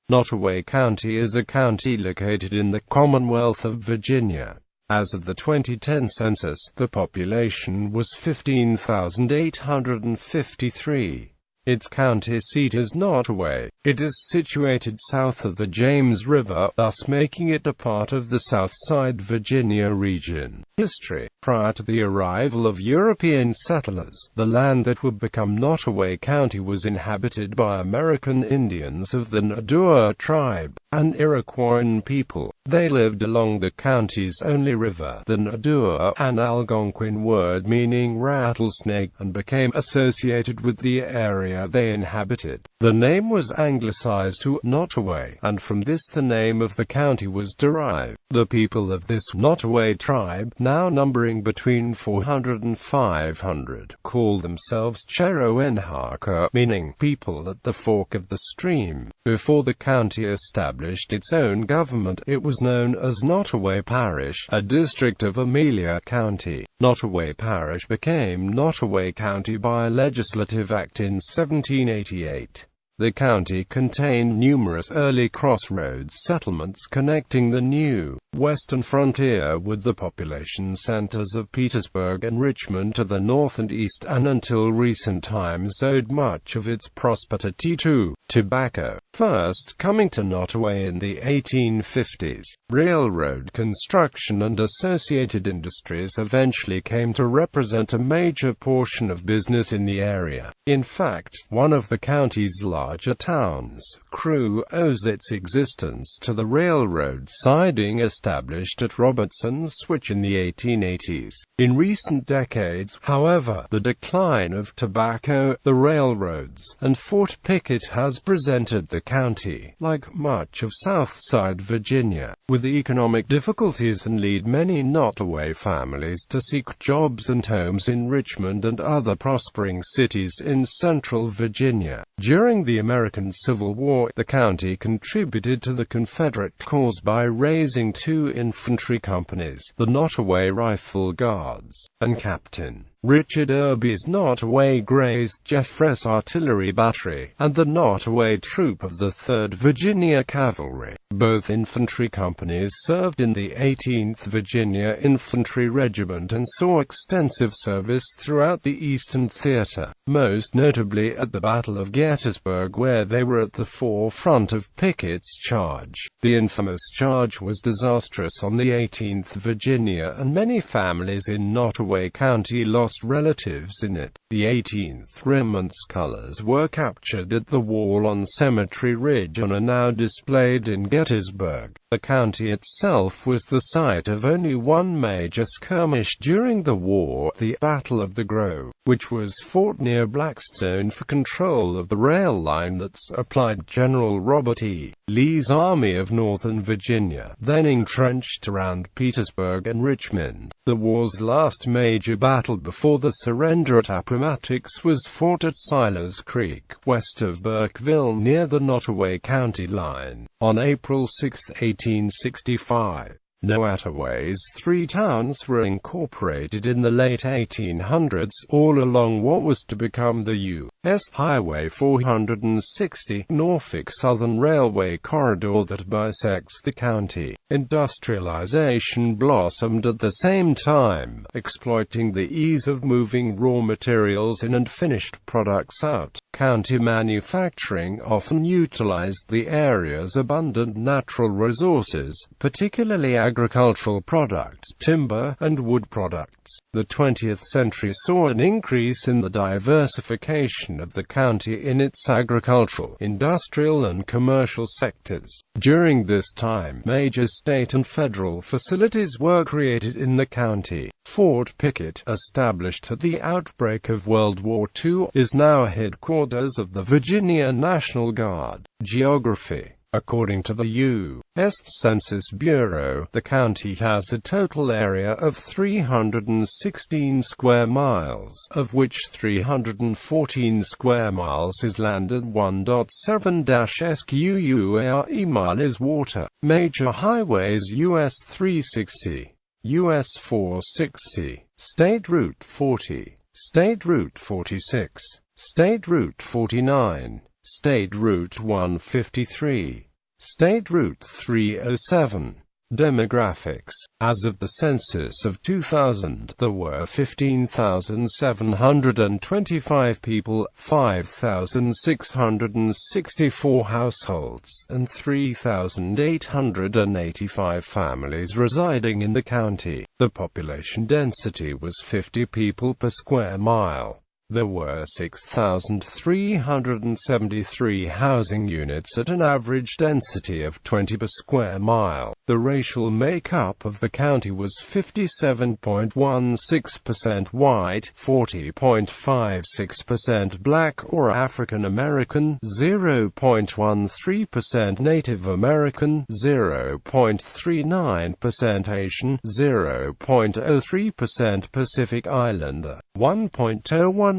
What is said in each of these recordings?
Nottoway County is a county located in the Commonwealth of Virginia. As of the 2010 census, the population was 15,853. Its county seat is Nottoway. It is situated south of the James River, thus making it a part of the Southside Virginia Region. History. Prior to the arrival of European settlers, the land that would become Nottoway County was inhabited by American Indians of the Nottoway tribe, an Iroquoian people. They lived along the county's only river, the Nottoway, an Algonquin word meaning rattlesnake, and became associated with the area they inhabited. The name was anglicized to Nottoway, and from this the name of the county was derived. The people of this Nottoway tribe, now numbering between 400 and 500, call themselves Cheroenhaka, meaning people at the fork of the stream. Before the county established its own government, it was known as Nottoway Parish, a district of Amelia County. Nottoway Parish became Nottoway County by legislative act in 1788. The county contained numerous early crossroads settlements connecting the new, western frontier with the population centers of Petersburg and Richmond to the north and east, and until recent times owed much of its prosperity to tobacco. First coming to Nottoway in the 1850s, railroad construction and associated industries eventually came to represent a major portion of business in the area. In fact, one of the county's larger towns, Crewe, owes its existence to the railroad siding established at Robertson's Switch in the 1880s. In recent decades, however, the decline of tobacco, the railroads, and Fort Pickett has presented the county, like much of Southside Virginia, with economic difficulties and lead many Nottoway families to seek jobs and homes in Richmond and other prospering cities in central Virginia. During the American Civil War, the county contributed to the Confederate cause by raising two infantry companies, the Nottoway Rifle Guards, and Captain Richard Irby's Nottoway Grays Jeffress Artillery Battery, and the Nottoway Troop of the 3rd Virginia Cavalry. Both infantry companies served in the 18th Virginia Infantry Regiment and saw extensive service throughout the Eastern Theater, most notably at the Battle of Gettysburg, where they were at the forefront of Pickett's charge. The infamous charge was disastrous on the 18th Virginia, and many families in Nottoway County lost relatives in it. The 18th Regiment's colors were captured at the wall on Cemetery Ridge and are now displayed in Gettysburg. The county itself was the site of only one major skirmish during the war, the Battle of the Grove, which was fought near Blackstone for control of the rail line that supplied General Robert E. Lee's Army of Northern Virginia, then entrenched around Petersburg and Richmond. The war's last major battle before the surrender at Appomattox was fought at Silos Creek, west of Burkeville near the Nottoway County line, on April 6, 1865. Nottoway's three towns were incorporated in the late 1800s, all along what was to become the U.S. Highway 460, Norfolk Southern Railway corridor that bisects the county. Industrialization blossomed at the same time, exploiting the ease of moving raw materials in and finished products out. County manufacturing often utilized the area's abundant natural resources, particularly agricultural products, timber, and wood products. The 20th century saw an increase in the diversification of the county in its agricultural, industrial, and commercial sectors. During this time, major state and federal facilities were created in the county. Fort Pickett, established at the outbreak of World War II, is now headquarters of the Virginia National Guard. Geography. According to the U.S. Census Bureau, the county has a total area of 316 square miles, of which 314 square miles is land and 1.7-square mile is water. Major highways: US 360, US 460, State Route 40, State Route 46, State Route 49, State Route 153, State Route 307. Demographics. As of the census of 2000, there were 15,725 people, 5,664 households, and 3,885 families residing in the county. The population density was 50 people per square mile. There were 6,373 housing units at an average density of 20 per square mile. The racial makeup of the county was 57.16% white, 40.56% black or African American, 0.13% Native American, 0.39% Asian, 0.03% Pacific Islander, 1.01%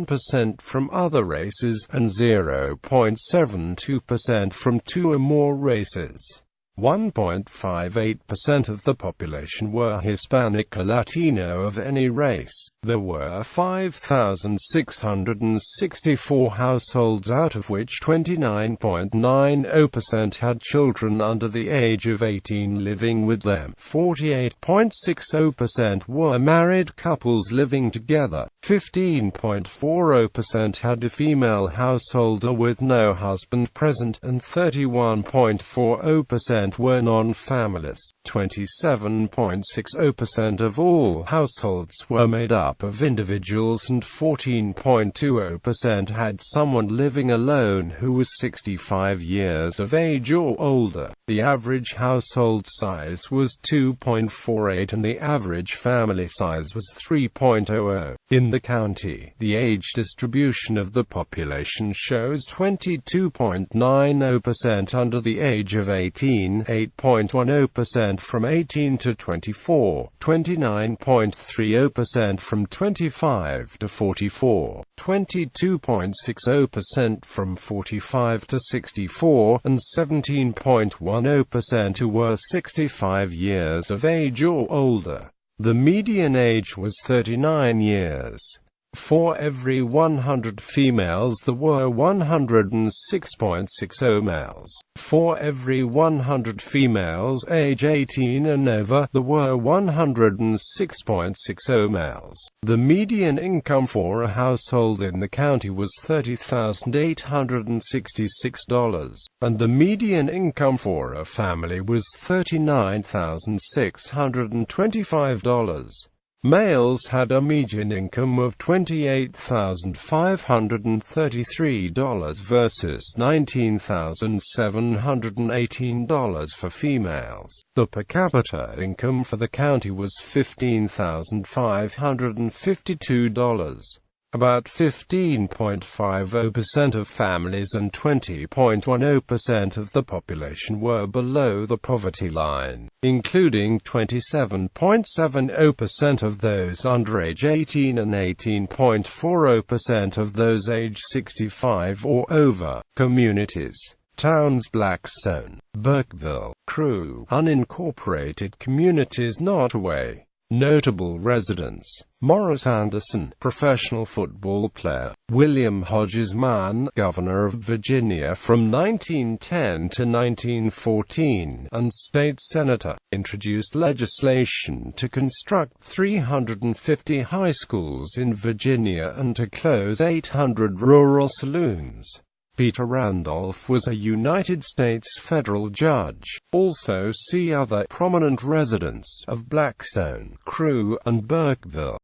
from other races, and 0.72% from two or more races. 1.58% of the population were Hispanic or Latino of any race. There were 5,664 households, out of which 29.90% had children under the age of 18 living with them. 48.60% were married couples living together. 15.40% had a female householder with no husband present, and 31.40% were non-families. 27.60% of all households were made up of individuals, and 14.20% had someone living alone who was 65 years of age or older. The average household size was 2.48 and the average family size was 3.00. In the county, the age distribution of the population shows 22.90% under the age of 18, 8.10% from 18 to 24, 29.30% from 25 to 44, 22.60% from 45 to 64, and 17.10% who were 65 years of age or older. The median age was 39 years. For every 100 females there were 106.60 males. For every 100 females age 18 and over, there were 106.60 males. The median income for a household in the county was $30,866, and the median income for a family was $39,625. Males had a median income of $28,533 versus $19,718 for females. The per capita income for the county was $15,552. About 15.50% of families and 20.10% of the population were below the poverty line, including 27.70% of those under age 18 and 18.40% of those age 65 or over. Communities. Towns: Blackstone, Burkeville, Crew. Unincorporated communities: Nottoway. Notable residents: Morris Anderson, professional football player; William Hodges Mann, Governor of Virginia from 1910 to 1914, and state senator, introduced legislation to construct 350 high schools in Virginia and to close 800 rural saloons. Peter Randolph was a United States federal judge. Also see other prominent residents of Blackstone, Crew, and Burkeville.